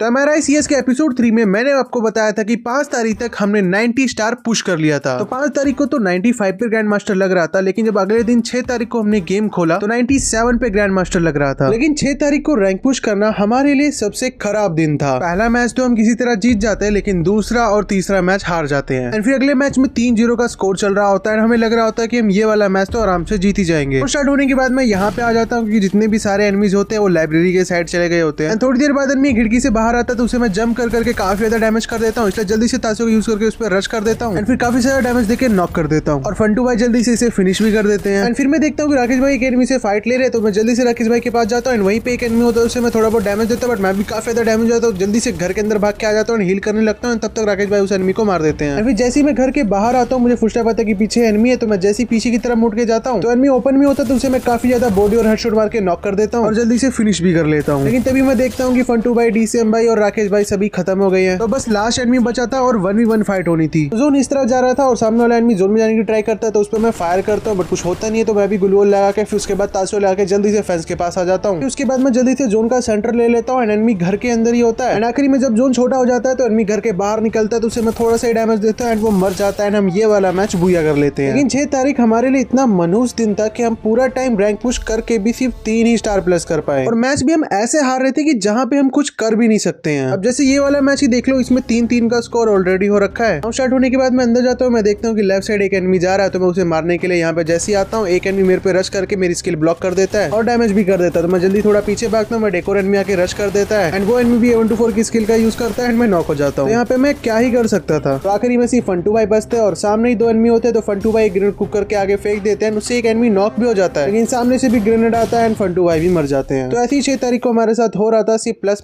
तो हमारा CS के एपिसोड 3 में मैंने आपको बताया था कि 5 तारीख तक हमने 90 स्टार पुश कर लिया था। तो 5 तारीख को तो 95 पे ग्रैंड मास्टर लग रहा था, लेकिन जब अगले दिन 6 तारीख को हमने गेम खोला तो 97 पे ग्रैंड मास्टर लग रहा था। लेकिन 6 तारीख को रैंक पुश करना हमारे लिए सबसे खराब दिन था। पहला मैच तो हम किसी तरह जीत जाते हैं, लेकिन दूसरा और तीसरा मैच हार जाते हैं। फिर अगले मैच में 3-0 का स्कोर चल रहा होता है। हमें लग रहा होता है कि हम ये वाला मैच तो आराम से जीत ही जाएंगे। और स्टार्ट होने के बाद मैं यहाँ पे आ जाता हूँ, क्योंकि जितने भी सारे एनिमीज होते हैं वो लाइब्रेरी के साइड चले गए होते हैं। थोड़ी देर बाद एनिमी खिड़की से बाहर आता है तो उसे मैं जंप करके काफी ज्यादा डैमेज कर देता हूँ। इसलिए जल्दी से ताशो का यूज करके उस पर रश कर देता हूँ, फिर काफी ज्यादा डैमेज देके नॉक कर देता हूँ। और फंटू भाई जल्दी से इसे फिनिश भी कर देते हैं। फिर मैं देखता हूँ कि राकेश भाई एक एनिमी से फाइट ले रहे, तो मैं जल्दी से राकेश भाई के पास जाता हूँ। वहीं पे एक एनिमी होता है, उसे मैं थोड़ा बहुत डैमेज देता हूँ, बट मैं भी काफी ज्यादा डैमेज होता हूँ। जल्दी से घर के अंदर भाग के आ जाता हूँ, हील करने लगता हूँ। तब तक राकेश भाई उस एनिमी को मार देते हैं। फिर जैसे ही मैं घर के बाहर आता हूँ, मुझे फुटस्टेप आता है कि पीछे एनिमी है। तो मैं जैसे पीछे की तरफ मुड़ के जाता हूँ तो एनिमी ओपन में होता है, तो उसे मैं काफी ज्यादा बॉडी और हेडशॉट मार के नॉक कर देता हूँ और जल्दी से फिनिश भी कर लेता हूँ। लेकिन तभी मैं देखता हूँ कि फंटू भाई, DCM भाई और राकेश भाई सभी खत्म हो गए हैं। तो बस लास्ट एनिमी बचा था और 1v1 फाइट होनी थी। जोन इस तरफ जा रहा था और सामने वाला एनिमी जोन में जाने की ट्राई करता है, तो उस पर मैं फायर करता हूँ, बट कुछ होता नहीं है। तो मैं भी ग्लू वॉल लगा के फिर उसके बाद ताशो लगा के जल्दी से फेंस के पास आ जाता हूँ। उसके बाद मैं जल्दी से जोन का सेंटर ले लेता हूँ। एनिमी घर के अंदर ही होता है। आखिरी में जब जोन छोटा हो जाता है तो एनिमी घर के बाहर निकलता है, तो उसे मैं थोड़ा सा डैमेज देता हूँ, वो मर जाता है। हम ये वाला मैच बुया कर लेते हैं। लेकिन 6 तारीख हमारे लिए इतना मनहूस दिन था कि हम पूरा टाइम रैंक पुश करके भी सिर्फ 3 ही स्टार प्लस कर पाए, और मैच भी हम ऐसे हार रहे थे कि जहाँ पे हम कुछ कर भी नहीं सकते हैं। अब जैसे ये वाला मैच ही देख लो, इसमें 3-3 का स्कोर ऑलरेडी हो रखा है। स्टार्ट होने के बाद मैं अंदर जाता हूँ, मैं देखता हूँ कि लेफ्ट साइड एक एनिमी जा रहा है, तो मैं उसे मारने के लिए यहाँ पे जैसे ही आता हूँ, एक एनिमी मेरे पे रश करके मेरी स्किल ब्लॉक कर देता है और डैमेज भी कर देता है। तो मैं जल्दी थोड़ा पीछे भागता हूँ, एक और एनिमी आके रश कर देता है, एंड वो एनिमी भी 1-4 की स्किल का यूज करता है, एंड मैं नॉक हो जाता हूँ। यहाँ पे मैं क्या ही कर सकता था। तो आखिरी में सिर्फ फंटू भाई बचते हैं और सामने ही 2 एनिमी होते हैं। तो फंटू भाई ग्रेनेड कुक करके आगे फेंक देते हैं, उससे एक एनिमी नॉक भी हो जाता है, लेकिन सामने से भी ग्रेनेड आता है एंड फंटू भाई भी मर जाते हैं। तो ऐसी 6 तारीख को हमारे साथ हो रहा था, सिर्फ प्लस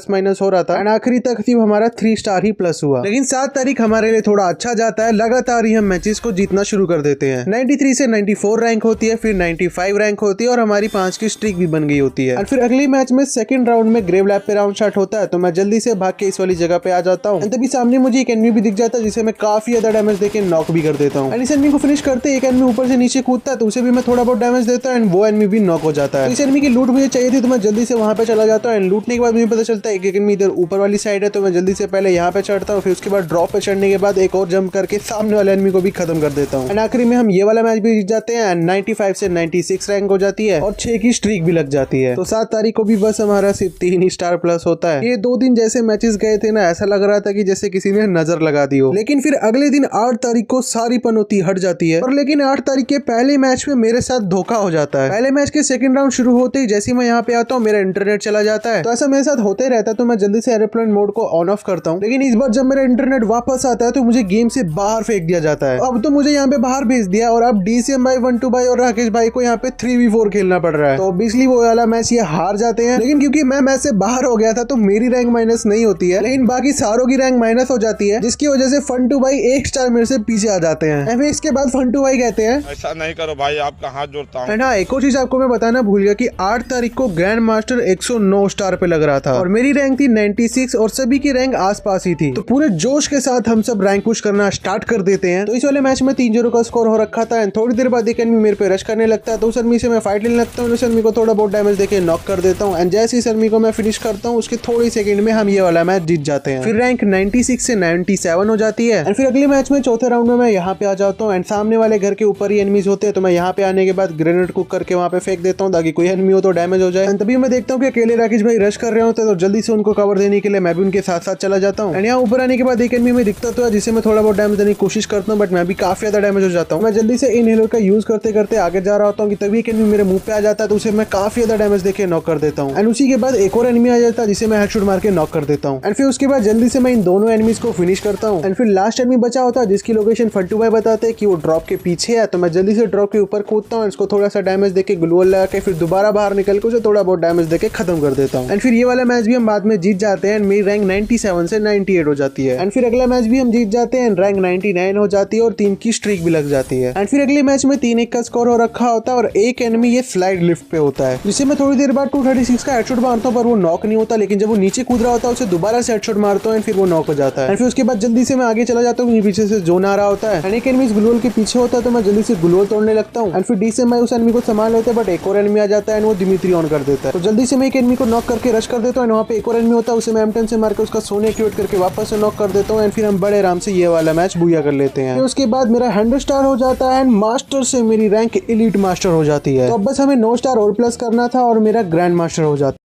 माइनस हो रहा था, एंड आखिरी तक सिर्फ हमारा 3 स्टार ही प्लस हुआ। लेकिन 7 तारीख हमारे लिए थोड़ा अच्छा जाता है। लगातार ही हम मैचेस को जीतना शुरू कर देते हैं। 93 से 94 रैंक होती है, फिर 95 रैंक होती है, और हमारी 5 की स्ट्रीक भी बन गई होती है। और फिर अगले मैच में सेकंड राउंड में ग्रेव लैब पे राउंड स्टार्ट होता है, तो मैं जल्दी से भाग के इस वाली जगह पे आ जाता हूँ। तभी सामने मुझे एक एनिमी भी दिख जाता है, जिसे मैं काफी ज्यादा डैमेज देके नॉक भी कर देता हूँ। इस एनिमी को फिनिश करते एक एनिमी ऊपर से नीचे कूदता है, तो उसे भी मैं थोड़ा बहुत डैमेज देता हूँ, एंड वो एनिमी भी नॉक हो जाता है। तो इस एनिमी की लूट मुझे चाहिए थी, तो मैं जल्दी से वहां पे चला जाता हूँ। लूटने के बाद मुझे पता चलता है एक एनिमी इधर ऊपर वाली साइड है, तो मैं जल्दी से पहले यहाँ पे चढ़ता हूँ, फिर उसके बाद ड्रॉप पे चढ़ने के बाद एक और जंप करके सामने वाले एनिमी को भी खत्म कर देता हूँ। आखिरी में हम ये वाला मैच भी जीत जाते हैं, 95 से 96 रैंक हो जाती है और 6 की स्ट्रीक भी लग जाती है। तो 7 तारीख को भी बस हमारा सिर्फ 3 ही स्टार प्लस होता है। ये 2 दिन जैसे मैचेस गए थे ना, ऐसा लग रहा था कि जैसे किसी ने नजर लगा दी हो। लेकिन फिर अगले दिन 8 तारीख को सारी पनौती हट जाती है। और लेकिन 8 तारीख के पहले मैच में मेरे साथ धोखा हो जाता है। पहले मैच के सेकंड राउंड शुरू होते ही जैसे मैं यहाँ पे आता हूँ, मेरा इंटरनेट चला जाता है। तो ऐसा मेरे साथ होते रहता है, तो मैं जल्दी से एरोप्लेन मोड को ऑन ऑफ करता हूँ। लेकिन इस बार जब मेरा इंटरनेट वापस आता है तो मुझे गेम से बाहर फेंक दिया जाता है। अब तो मुझे यहाँ पे बाहर भेज दिया, और अब DCM भाई, 1-2 भाई और राकेश भाई को यहाँ पे 3v4 खेलना पड़ रहा है। तो ऑब्वियसली वो वाला मैच ये हार जाते हैं। लेकिन क्योंकि मैं मैच से बाहर हो गया था, तो मेरी रैंक माइनस नहीं होती है, लेकिन बाकी सारों की रैंक माइनस हो जाती है, जिसकी वजह से फंटू भाई 1 स्टार मेरे से पीछे आ जाते हैं। फिर इसके बाद फंटू भाई कहते हैं, ऐसा नहीं करो भाई, आपका हाथ जोड़ता हूँ। हाँ, एक और चीज आपको मैं बताना भूल गया कि 8 तारीख को ग्रैंड मास्टर 109 स्टार पे लग रहा था, और मेरी रैंक थी 96 और सभी की रैंक आसपास ही थी। तो पूरे जोश के साथ हम सब रैंक पुश करना स्टार्ट कर देते हैं। तो इस वाले मैच में 3-0 का स्कोर हो रखा था, एंड थोड़ी देर बाद एक एनिमी मेरे पे रश करने लगता है, तो उस एनिमी से मैं फाइट लेने लगता हूँ। उस एनिमी को थोड़ा बहुत डैमेज देके नॉक कर देता हूँ, एंड जैसे इस एनिमी को मैं फिनिश करता हूँ, उसके थोड़ी सेकंड में हम ये वाला मैच जीत जाते हैं। फिर रैंक 96 से 97 हो जाती है। एंड फिर अगले मैच में चौथे राउंड में मैं यहाँ पे आ जाता हूँ, एंड सामने वाले घर के ऊपर ही एनिमीज होते हैं। तो मैं यहाँ पे आने के बाद ग्रेनेड कुक करके वहाँ पे फेंक देता हूँ, ताकि कोई एनिमी हो तो डैमेज हो जाए। तभी मैं देखता हूँ कि अकेले राकेश भाई रश कर रहे होते हैं, तो जल्दी से उनको कवर देने के लिए मैं भी उनके साथ साथ चला जाता हूँ। एंड यहाँ ऊपर आने के बाद एक एनिमी में दिखता तो है, जिसे मैं थोड़ा बहुत डैमेज देने की कोशिश करता हूँ, बट मैं भी काफी ज्यादा डैमेज हो जाता हूँ। मैं जल्दी से इनहेलर का यूज करते करते आगे जा रहा होता हूँ कि तभी एक एनिमी मेरे मुंह पे आ जाता है, तो उसे मैं काफी ज्यादा डैमेज देके नॉक कर देता हूँ। एंड उसी के बाद एक और एनिमी आ जाता है, जिसे मैं हेडशॉट मार के नॉक कर देता हूँ। एंड फिर उसके बाद जल्दी से मैं इन दोनों एनिमीज को फिनिश करता हूँ। एंड फिर लास्ट एनिमी बचा होता है, जिसकी लोकेशन फंटू भाई बताते हैं कि वो ड्रॉप के पीछे है। तो मैं जल्दी से ड्रॉप के ऊपर कूदता हूँ, इसको थोड़ा सा डैमेज देके ग्लू वॉल लगा के फिर दोबारा बाहर निकल के उसे थोड़ा बहुत डैमेज देके खत्म कर देता हूँ। एंड फिर ये वाला मैच भी हम बाद में जीत जाते हैं, एंड मेरी रैंक 97 से 98 हो जाती है। एंड फिर अगला मैच भी हम जीत जाते हैं, रैंक 99 हो जाती है और 3 की स्ट्रीक भी लग जाती है। एंड फिर अगले मैच में 3-1 का स्कोर हो रखा होता है, और एक एनिमी ये स्लाइड लिफ्ट पे होता है, जिसे मैं थोड़ी देर बाद 236 का हेडशॉट मारता हूँ, पर वो नॉक नहीं होता। लेकिन जब वो नीचे कूद रहा होता है, उसे दोबारा से हेडशॉट मारता हूँ, फिर वो नॉक हो जाता है। एंड फिर उसके बाद जल्दी से मैं आगे चला जाता हूँ, पीछे से जोन आ रहा होता है, एंड एक एनिमी ग्लू वॉल के पीछे होता है, तो मैं जल्दी से ग्लू वॉल तोड़ने लगता हूँ। एंड फिर DCM भाई उस एनिमी को संभाल लेते हैं, बट एक और एनिमी आ जाता है, एंड वो दिमित्री ऑन कर देता है। तो जल्दी से मैं एक एनिमी को नॉक करके रश कर देता हूँ, वहाँ पे एक और एनिमी होता है उसे मैं M10 से मार के उसका सोने एक्टिवेट करके वापस से नॉक कर देता हूँ एंड फिर हम बड़े आराम से ये वाला मैच बुया कर लेते हैं। उसके बाद मेरा 100 स्टार हो जाता है एंड मास्टर से मेरी रैंक एलीट मास्टर हो जाती है। तो अब बस हमें 9 स्टार और प्लस करना था और मेरा ग्रैंड मास्टर हो जाता है।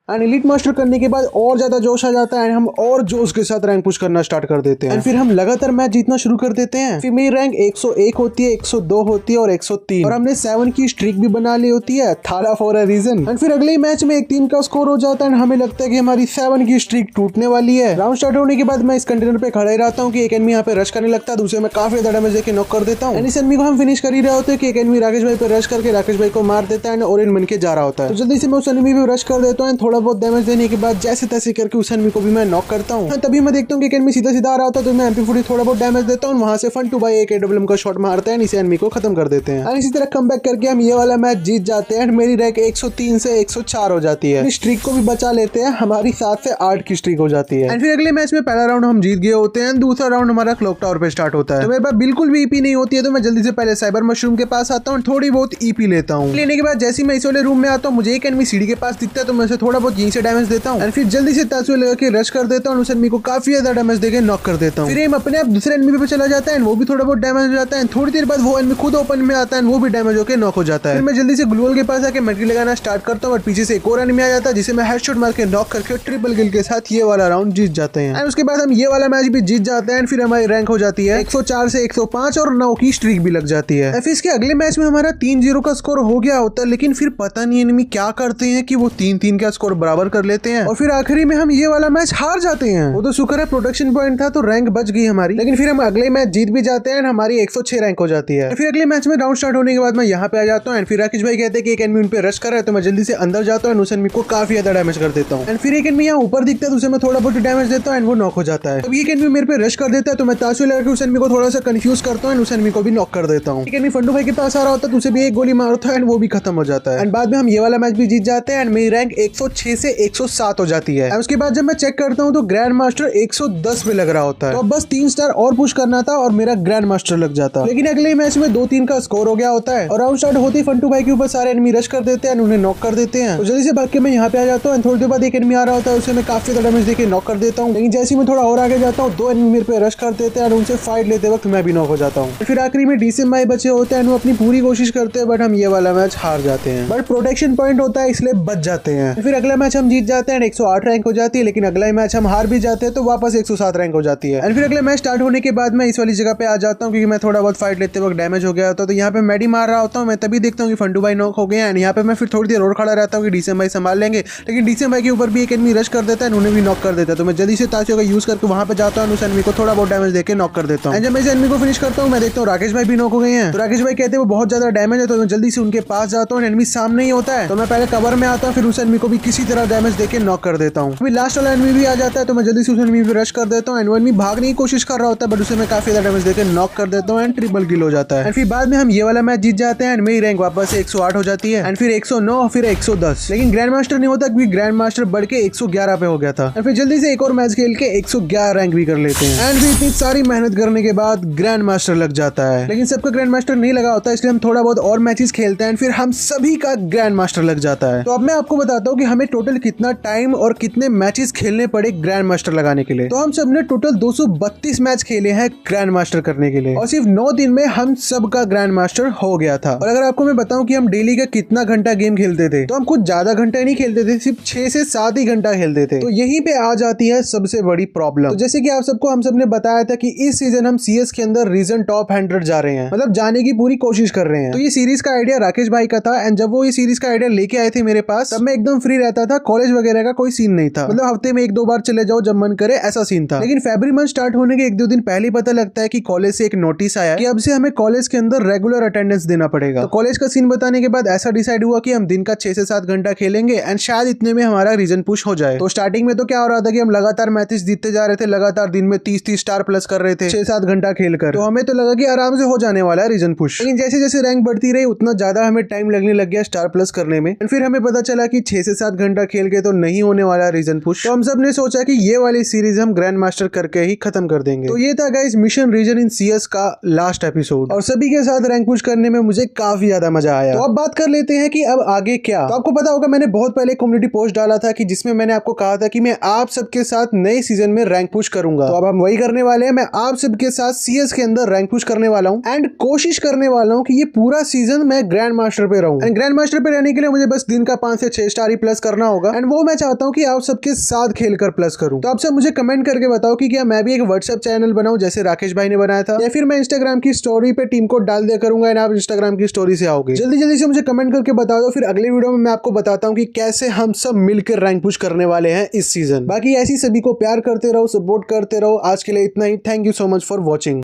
एंड एलीट मास्टर करने के बाद और ज्यादा जोश आ जाता है एंड हम और जोश के साथ रैंक पुश करना स्टार्ट कर देते हैं एंड फिर हम लगातार मैच जीतना शुरू कर देते हैं। फिर मेरी रैंक 101 होती है, 102 होती है और 103 और हमने 7 की स्ट्रीक भी बना ली होती है, थारा फॉर अ रीजन। एंड फिर अगले मैच में 1-3 का स्कोर हो जाता है एंड हमें लगता है कि हमारी 7 की स्ट्रीक टूटने वाली है। राउंड स्टार्ट होने के बाद मैं इस कंटेनर पे खड़ा ही रहता हूँ कि एक एनिमी यहाँ पे रश करने लगता है, दूसरे में काफी ज्यादा डैमेज देके नॉक कर देता हूँ। इस एनिमी को हम फिनिश कर ही रहे होते हैं कि एक एनिमी राकेश भाई पे रश करके राकेश भाई को मार देता है और इन बन के जा रहा होता है। तो जल्दी से मैं उस एनिमी पे रश कर देता हूँ, थोड़ा बहुत डैमेज देने के बाद जैसे तैसे करके उस एनिमी को भी मैं नॉक करता हूँ। तभी मैं देखता हूँ कि एक एनिमी सीधा सीधा आ रहा होता है तो मैं MP40 थोड़ा बहुत डैमेज देता हूँ, वहां से Fun2by AKWM का शॉट मारते हैं, इस एनिमी को खत्म कर देते हैं। इसी तरह कम बैक करके हम ये वाला मैच जीत जाते हैं। मेरी रैंक 103 से 104 हो जाती है। स्ट्रीक को भी बचा लेते हैं, हमारी 7 से 8 की स्ट्रीक हो जाती है। फिर अगले मैच में पहला राउंड हम जीत गए होते हैं, दूसरा राउंड हमारा क्लॉक टावर पे स्टार्ट होता है। तो मेरे पास बिल्कुल भी ईपी नहीं होती है तो मैं जल्दी से पहले साइबर मशरूम के पास आता हूँ, थोड़ी बहुत ईपी लेता हूँ। लेने के बाद जैसे मैं इस वाले रूम में आता हूँ मुझे एक एनिमी सीढ़ी के पास दिखता है तो मैं उसे थोड़ा बहुत यहीं से डैमेज देता हूँ फिर जल्दी से तासुए लगा के रश कर देता हूँ, उस एनिमी को काफी ज्यादा डैमेज देके नॉक कर देता हूँ। फिर एम अपने आप दूसरे एनिमी पे चला जाता है, वो भी थोड़ा बहुत डैमेज हो जाता है। थोड़ी देर बाद वो एनिमी खुद ओपन में आता है, वो भी डैमेज होकर नॉक हो जाता है। फिर मैं जल्दी से ग्लूवल के पास आके मेडकिट लगाना स्टार्ट करता हूँ और पीछे से एक और एनिमी आ जाता है जिसे मैं हेडशॉट मार के नॉक करके ट्रिपल किल के साथ ये वाला राउंड जीत जाते हैं। उसके बाद हम ये वाला मैच भी जीत जाते हैं। फिर हमारी रैंक हो जाती है 104 से 105 और 9 की स्ट्रीक भी लग जाती है। फिर इसके अगले मैच में हमारा 3-0 का स्कोर हो गया होता है, लेकिन फिर पता नहीं एनिमी क्या करते हैं कि वो 3-3 का स्कोर बराबर कर लेते हैं और फिर आखिरी में हम ये वाला मैच हार जाते हैं। वो तो शुक्र है प्रोटेक्शन पॉइंट था तो रैंक बच गई हमारी, लेकिन फिर हम अगले मैच जीत भी जाते हैं, हमारी 106 रैंक हो जाती है। फिर अगले मैच में राउंड स्टार्ट होने के बाद मैं यहाँ पे आ जाता हूँ। फिर राकेश भाई कहते हैं कि एक एनिमी उन पे रश कर रहा है तो मैं जल्दी से अंदर जाता हूँ, उस एनिमी को काफी ज्यादा डैमेज कर देता हूँ। फिर एक एनिमी यहाँ ऊपर दिखता है तो उसे मैं थोड़ा बहुत डैमेज देता हूँ, वो नॉक हो जाता है। तब एक एनिमी मेरे पे रश कर देता है तो मैं तासुए लगा के उस एनिमी को थोड़ा सा कंफ्यूज करता हूँ, उस एनिमी को भी नॉक कर देता हूँ। एक एनिमी Fun2by के पास आ रहा होता है तो उसे भी एक गोली मारता है वो भी खत्म हो जाता है। बाद में हम ये वाला मैच भी जीत जाते हैं। मेरी रैंक 106 से 107 हो जाती है। उसके बाद जब मैं चेक करता हूँ तो ग्रैंड मास्टर 110 पे लग रहा होता है, तो अब बस 3 स्टार और पुश करना था और मेरा ग्रैंड मास्टर लग जाता। लेकिन अगले मैच में 2-3 का स्कोर हो गया होता है और राउंड स्टार्ट होते ही Fun2by के ऊपर सारे एनिमी रश कर देते हैं, उन्हें नॉक कर देते हैं। तो जल्दी से भाग के मैं यहाँ पे आ जाता हूँ। थोड़ी देर बाद एक एनिमी आ रहा होता है, उसे मैं काफी ज्यादा डैमेज देके नॉक कर देता हूँ। लेकिन जैसे मैं थोड़ा और आगे जाता हूँ 2 एनिमी मेरे पे रश कर देते हैं और उनसे फाइट लेते वक्त मैं भी नॉक हो जाता हूँ। फिर आखिरी में DCMI बचे होते हैं, वो अपनी पूरी कोशिश करते हैं बट हम ये वाला मैच हार जाते हैं। बट प्रोटेक्शन पॉइंट होता है इसलिए बच जाते हैं। फिर अगला मैच हम जीत जाते हैं, 108 रैंक हो जाती है। लेकिन अगला मैच हम हार भी जाते हैं तो वापस 107 रैंक हो जाती है। फिर अगले मैच स्टार्ट होने के बाद मैं इस वाली जगह पे आ जाता हूँ क्योंकि मैं थोड़ा बहुत फाइट लेते वक्त डैमेज हो गया होता है। तो यहाँ पे मैं मार रहा होता हूँ, मैं तभी देखता हूँ कि Fun2by नॉक हो गए हैं। यहाँ पे मैं फिर थोड़ी देर और खड़ा रहता हूँ कि DCMI संभाल लेंगे, लेकिन DCMI के ऊपर भी एक एनिमी रश कर देता है, उन्हें भी नॉक कर देता है। तो मैं जल्दी से ताशों का यूज करके वहां पे जाता हूँ, उस एनिमी को थोड़ा बहुत डैमेज देके नॉक कर देता हूँ। जब मैं इस एनिमी को फिनिश करता हूँ मैं देखता हूँ राकेश भाई भी नॉक हो गए हैं। तो राकेश भाई कहते हैं वो बहुत ज्यादा डैमेज है, तो मैं जल्दी से उनके पास जाता हूँ। एनिमी सामने ही होता है तो मैं पहले कवर में आता हूँ, फिर उस एनिमी को भी किसी तरह डैमेज देके नॉक कर देता हूँ। फिर लास्ट वाला एनिमी भी आ जाता है तो मैं जल्दी से उस एनिमी पे रश कर देता हूँ। एनिमी भागने की कोशिश कर रहा होता है बट उसे मैं काफी ज्यादा डैमेज देके नॉक कर देता हूँ एंड ट्रिपल किल हो जाता है। फिर बाद में हम ये वाला मैच जीत जाते हैं। मेरी रैंक वापस से 108 हो जाती है, फिर 109, फिर 110। लेकिन ग्रैंड मास्टर नहीं होता क्योंकि ग्रैंड मास्टर बढ़ के 111 पे हो गया था। फिर जल्दी से एक और मैच खेल के 111 रैंक भी कर लेते हैं। एंड फिर इतनी सारी मेहनत करने के बाद ग्रैंड मास्टर लग जाता है, लेकिन सबका ग्रैंड मास्टर नहीं लगा होता, इसलिए हम थोड़ा बहुत और मैचेस खेलते हैं, फिर हम सभी का ग्रैंड मास्टर लग जाता है। तो अब मैं आपको बताता हूँ कि हमें टोटल कितना टाइम और कितने मैचेस खेलने पड़े ग्रैंड मास्टर लगाने के लिए। तो हम सब ने टोटल 232 मैच खेले हैं ग्रैंड मास्टर करने के लिए और सिर्फ 9 दिन में हम सब का ग्रैंड मास्टर हो गया था। और अगर आपको मैं बताऊं कि हम डेली का कितना घंटा गेम खेलते थे, तो हम कुछ ज्यादा घंटा नहीं खेलते थे, सिर्फ 6 से 7 ही घंटा खेलते थे। तो यहीं पे आ जाती है सबसे बड़ी प्रॉब्लम। तो जैसे कि आप सबको हम सब ने बताया था कि इस सीजन हम CS के अंदर रीजन टॉप 100 जा रहे हैं, मतलब जाने की पूरी कोशिश कर रहे हैं। तो ये सीरीज का आइडिया राकेश भाई का था एंड जब वो ये सीरीज का आइडिया लेके आए थे मेरे पास, तब मैं एकदम फ्री रहता था, कॉलेज वगैरह का कोई सीन नहीं था, मतलब हफ्ते में 1-2 बार चले जाओ जब मन करे, ऐसा सीन था। लेकिन फरवरी मंथ स्टार्ट होने के 1-2 दिन पहले पता लगता है कि कॉलेज से एक नोटिस आया कि अब से हमें कॉलेज के अंदर रेगुलर अटेंडेंस देना पड़ेगा। तो कॉलेज का सीन बताने के बाद ऐसा डिसाइड हुआ कि हम दिन का 6 से 7 घंटा खेलेंगे एंड शायद इतने में हमारा रीजन पुश हो जाए। तो स्टार्टिंग में तो क्या हो रहा था कि हम लगातार मैचेस जीतते जा रहे थे, लगातार दिन में 30-30 स्टार प्लस कर रहे थे 6-7 घंटा खेलकर। तो हमें तो लगा कि आराम से हो जाने वाला है रीजन पुश। लेकिन जैसे जैसे रैंक बढ़ती रही उतना ज्यादा हमें टाइम लगने लग गया स्टार प्लस करने में। फिर हमें पता चला कि 6 से 7 घंटा खेल के तो नहीं होने वाला रीजन पुश, तो हम सब ने सोचा कि ये वाली सीरीज हम ग्रैंड मास्टर करके ही खत्म कर देंगे। तो ये था गाइस मिशन रीजन इन CS का लास्ट एपिसोड, और सभी के साथ रैंक पुश करने में मुझे काफी ज्यादा मजा आया। तो अब बात कर लेते हैं कि अब आगे क्या। तो आपको पता होगा मैंने बहुत पहले कम्युनिटी पोस्ट डाला था कि जिसमें मैंने आपको कहा था कि मैं आप सबके साथ नए सीजन में रैंक पुश करूंगा। तो अब हम वही करने वाले हैं। मैं आप सबके साथ CS के अंदर रैंक पुश करने वाला हूँ एंड कोशिश करने वाला हूँ कि ये पूरा सीजन मैं ग्रैंड मास्टर पे रहूं। एंड ग्रैंड मास्टर पे रहने के लिए मुझे बस दिन का 5 से 6 स्टार ही प्लस करना होगा, एंड वो मैं चाहता हूँ कि आप सबके साथ खेलकर प्लस करूं। तो आप सब मुझे कमेंट करके बताओ कि क्या मैं भी एक व्हाट्सएप चैनल बनाऊं जैसे राकेश भाई ने बनाया था, या फिर मैं इंस्टाग्राम की स्टोरी पे टीम कोड डाल दिया करूंगा एंड आप इंस्टाग्राम की स्टोरी से आओगे। जल्दी जल्दी से मुझे कमेंट करके बता दो, फिर अगले वीडियो में मैं आपको बताता हूँ कि कैसे हम सब मिलकर रैंक पुश करने वाले हैं इस सीजन। बाकी ऐसी सभी को प्यार करते रहो, सपोर्ट करते रहो। आज के लिए इतना ही। Thank you so much for watching.